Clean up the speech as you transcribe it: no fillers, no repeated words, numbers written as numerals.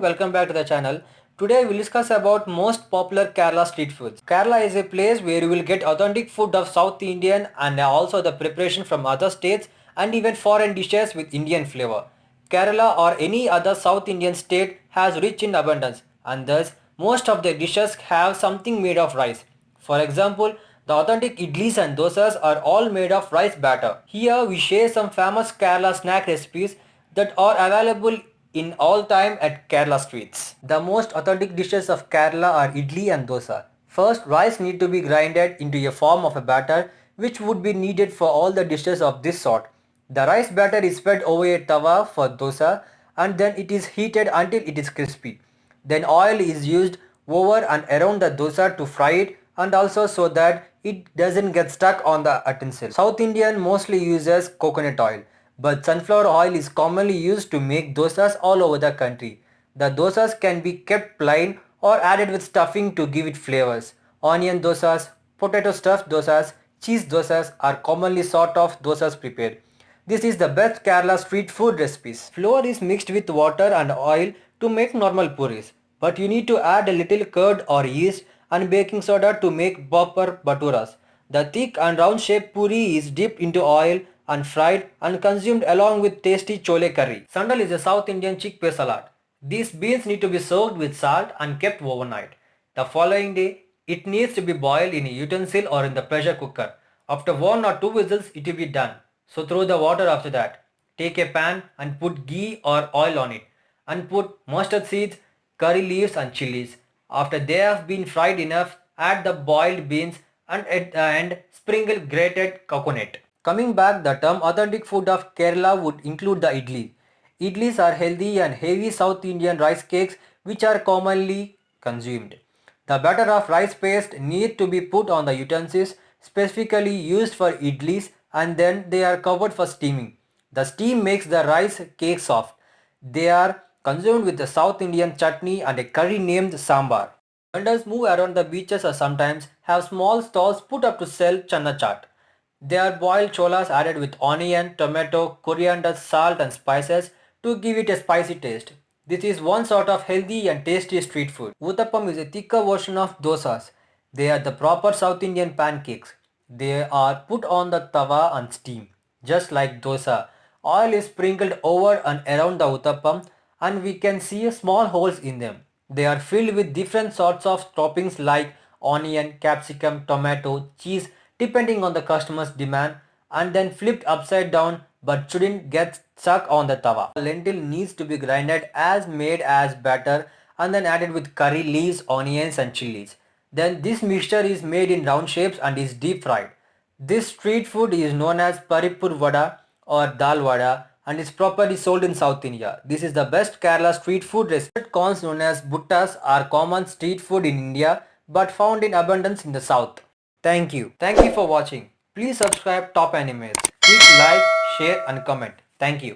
welcome back to the channel. Today we'll discuss about most popular Kerala street foods. Kerala is a place where you will get authentic food of South Indian and also the preparation from other states and even foreign dishes with Indian flavor. Kerala or any other South Indian state has rich in abundance and thus most of the dishes have something made of rice. For example, the authentic idlis and dosas are all made of rice batter. Here we share some famous Kerala snack recipes that are available in all time at Kerala streets. The most authentic dishes of Kerala are idli and dosa. First, rice need to be grinded into a form of a batter which would be needed for all the dishes of this sort. The rice batter is spread over a tawa for dosa and then it is heated until it is crispy. Then oil is used over and around the dosa to fry it and also so that it doesn't get stuck on the utensil. South Indian mostly uses coconut oil, but sunflower oil is commonly used to make dosas all over the country. The dosas can be kept plain or added with stuffing to give it flavors. Onion dosas, potato stuffed dosas, cheese dosas are commonly sort of dosas prepared. This is the best Kerala street food recipes. Flour is mixed with water and oil to make normal puris, but you need to add a little curd or yeast and baking soda to make proper baturas. The thick and round shaped puri is dipped into oil and fried and consumed along with tasty chole curry. Sandal is a South Indian chickpea salad. These beans need to be soaked with salt and kept overnight. The following day, it needs to be boiled in a utensil or in the pressure cooker. After 1 or 2 whistles, it will be done. So throw the water after that. Take a pan and put ghee or oil on it and put mustard seeds, curry leaves and chilies. After they have been fried enough, add the boiled beans and at the end sprinkle grated coconut. Coming back, the term authentic food of Kerala would include the idli. Idlis are healthy and heavy South Indian rice cakes which are commonly consumed. The batter of rice paste need to be put on the utensils specifically used for idlis and then they are covered for steaming. The steam makes the rice cake soft. They are consumed with the South Indian chutney and a curry named sambar. Vendors move around the beaches or sometimes have small stalls put up to sell channa chaat. They are boiled cholas added with onion, tomato, coriander, salt and spices to give it a spicy taste. This is one sort of healthy and tasty street food. Uttappam is a thicker version of dosas. They are the proper South Indian pancakes. They are put on the tawa and steam. Just like dosa, oil is sprinkled over and around the uttappam and we can see small holes in them. They are filled with different sorts of toppings like onion, capsicum, tomato, cheese depending on the customer's demand and then flipped upside down but shouldn't get stuck on the tawa. Lentil needs to be grinded as made as batter and then added with curry leaves, onions and chilies. Then this mixture is made in round shapes and is deep fried. This street food is known as paripur vada or dal vada and is properly sold in South India. This is the best Kerala street food recipe. Corns known as buttas are common street food in India but found in abundance in the south. Thank you. Thank you for watching. Please subscribe Top Animes. Click like, share and comment. Thank you.